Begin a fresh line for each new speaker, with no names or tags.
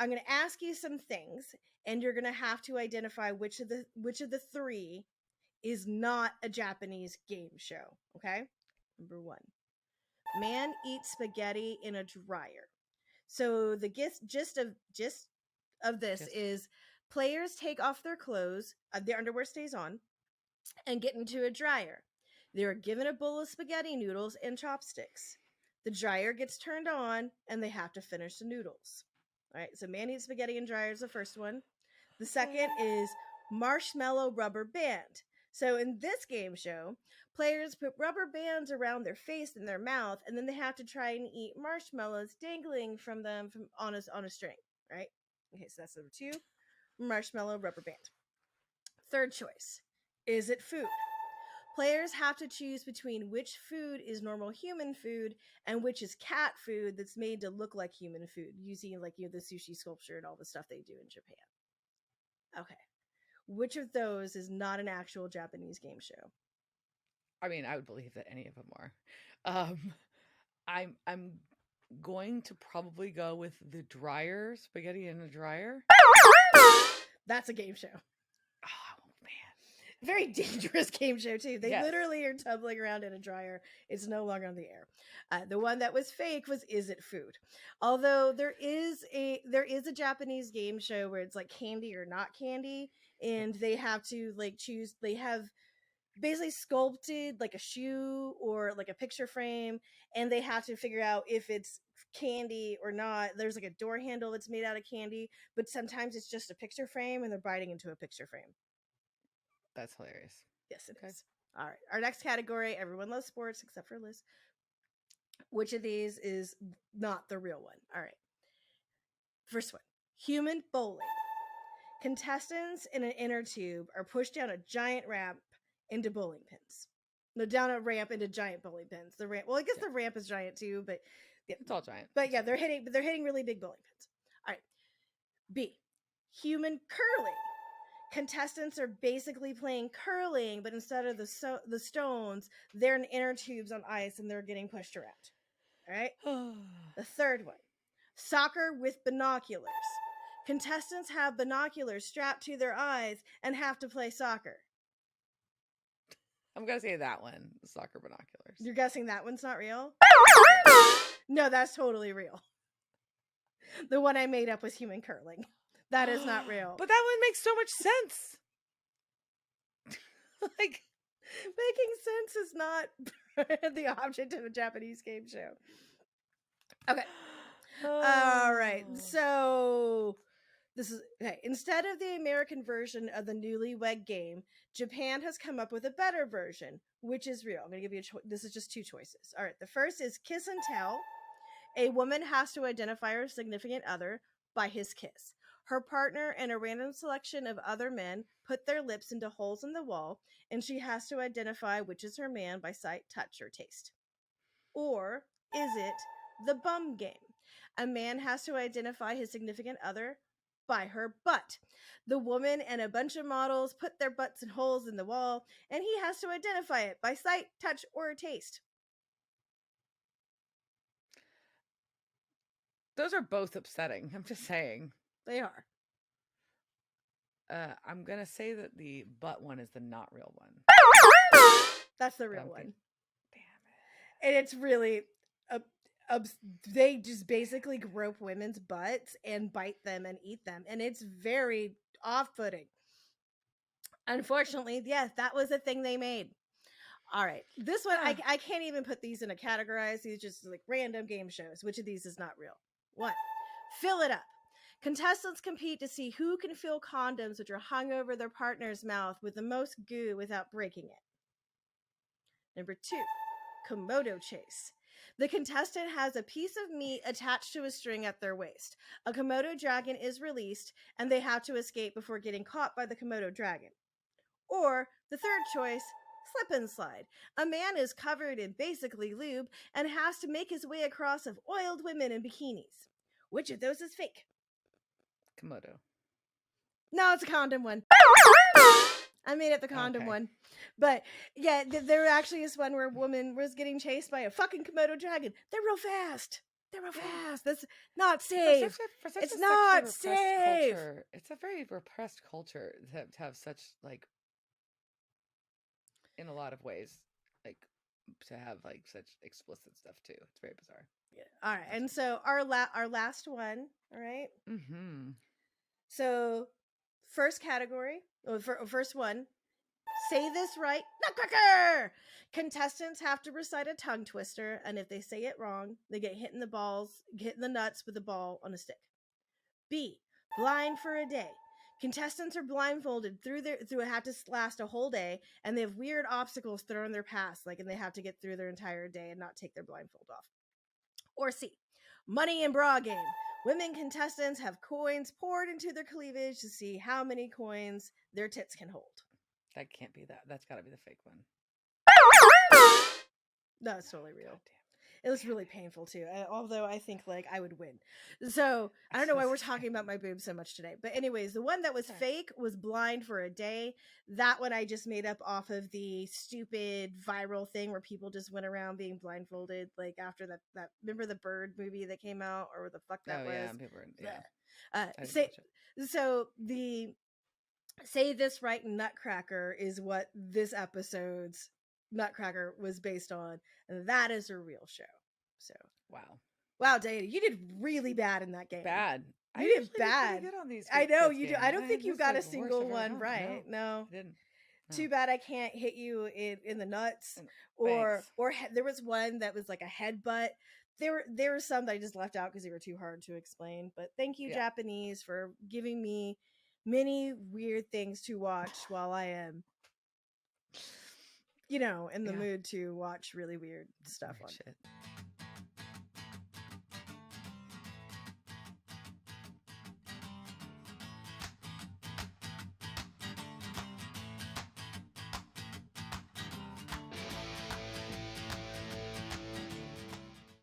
I'm going to ask you some things, and you're going to have to identify which of the three is not a Japanese game show. Okay. Number 1, man eats spaghetti in a dryer. So the gist of this is players take off their clothes, their underwear stays on, and get into a dryer. They are given a bowl of spaghetti noodles and chopsticks. The dryer gets turned on, and they have to finish the noodles. All right, so man eats spaghetti in dryer is the first one. The second is marshmallow rubber band. So in this game show, players put rubber bands around their face and their mouth, and then they have to try and eat marshmallows dangling from them on a string, right? Okay, so that's number 2, marshmallow rubber band. Third choice, is it food? Players have to choose between which food is normal human food and which is cat food that's made to look like human food, using like the sushi sculpture and all the stuff they do in Japan. Okay. Which of those is not an actual Japanese game show?
I mean, I would believe that any of them are. I'm going to probably go with the dryer, spaghetti in a dryer.
That's a game show.
Oh man,
very dangerous game show too. They
Yes.
literally are tumbling around in a dryer. It's no longer on the air. The one that was fake was Is It Food? Although there is a Japanese game show where it's like candy or not candy, and they have to like choose. They have basically sculpted like a shoe or like a picture frame, and they have to figure out if it's candy or not. There's like a door handle that's made out of candy, but sometimes it's just a picture frame and they're biting into a picture frame.
That's hilarious.
Yes, it is. All right, our next category, everyone loves sports except for Liz. Which of these is not the real one? All right, first one, human bowling. Contestants in an inner tube are pushed down a giant ramp into bowling pins. No, down a ramp into giant bowling pins. The ramp. Well, I guess the ramp is giant too, but yeah,
It's all giant.
But yeah, they're hitting really big bowling pins. All right. B, human curling. Contestants are basically playing curling, but instead of the stones, they're in inner tubes on ice and they're getting pushed around. All right. The third one, soccer with binoculars. Contestants have binoculars strapped to their eyes and have to play soccer.
I'm going to say that one, soccer binoculars.
You're guessing that one's not real? No, that's totally real. The one I made up was human curling. That is not real.
But that one makes so much sense.
Like, making sense is not the object of a Japanese game show. Okay. All right. So this is okay. Instead of the American version of the Newlywed Game, Japan has come up with a better version, which is real. I'm going to give you this is just 2 choices. All right. The first is kiss and tell. A woman has to identify her significant other by his kiss. Her partner and a random selection of other men put their lips into holes in the wall, and she has to identify which is her man by sight, touch, or taste. Or is it the bum game? A man has to identify his significant other by her butt. The woman and a bunch of models put their butts in holes in the wall, and he has to identify it by sight, touch, or taste.
Those are both upsetting. I'm just saying.
They are.
I'm going to say that the butt one is the not real one.
That's the real one.
Damn
it. And it's really... they just basically grope women's butts and bite them and eat them. And it's very off-putting. Unfortunately, yes, that was a thing they made. All right. This one, I can't even put these in a categorize. These are just like random game shows. Which of these is not real? 1, fill it up. Contestants compete to see who can fill condoms which are hung over their partner's mouth with the most goo without breaking it. Number 2, Komodo chase. The contestant has a piece of meat attached to a string at their waist. A Komodo dragon is released, and they have to escape before getting caught by the Komodo dragon. Or, the third choice, slip and slide. A man is covered in basically lube and has to make his way across of oiled women in bikinis. Which of those is fake?
Komodo.
No, it's a condom one. I made up the condom one. But yeah, there actually is one where a woman was getting chased by a fucking Komodo dragon. They're real fast. They move
Yeah.
fast. That's not
For
safe.
for such
It's
a
not
sexually repressed
safe.
culture, it's a very repressed culture to have such like in a lot of ways, like to have like such explicit stuff too. It's very bizarre.
Yeah. All right.
That's
And so our last one, all right?
mm-hmm.
So first category, first one, say this right, nutcracker! Contestants have to recite a tongue twister, and if they say it wrong, they get hit in the nuts with a ball on a stick. B, blind for a day. Contestants are blindfolded through have to last a whole day, and they have weird obstacles thrown in their path, and they have to get through their entire day and not take their blindfold off. Or C, money and bra game. Women contestants have coins poured into their cleavage to see how many coins their tits can hold.
That can't be that. That's got to be the fake one.
No, it's totally real. It was really painful too, although I think like I would win. So I don't know why we're talking about my boobs so much today. But anyways, the one that was fake was blind for a day. That one I just made up off of the stupid viral thing where people just went around being blindfolded. Like after that remember the Bird movie that came out, or what the fuck that was?
Yeah, people were,
so the say this right nutcracker is what this episode's Nutcracker was based on, and that is a real show. So wow, Dana, you did really bad in that game.
Bad.
You did bad.
Good on these
I know you
games.
do. I don't think you got a single one right. No,
I didn't. No.
Too bad I can't hit you in the nuts. Or there was one that was like a headbutt. There were some that I just left out because they were too hard to explain. But thank you, Japanese, for giving me many weird things to watch while I am, in the mood to watch really weird stuff on
shit.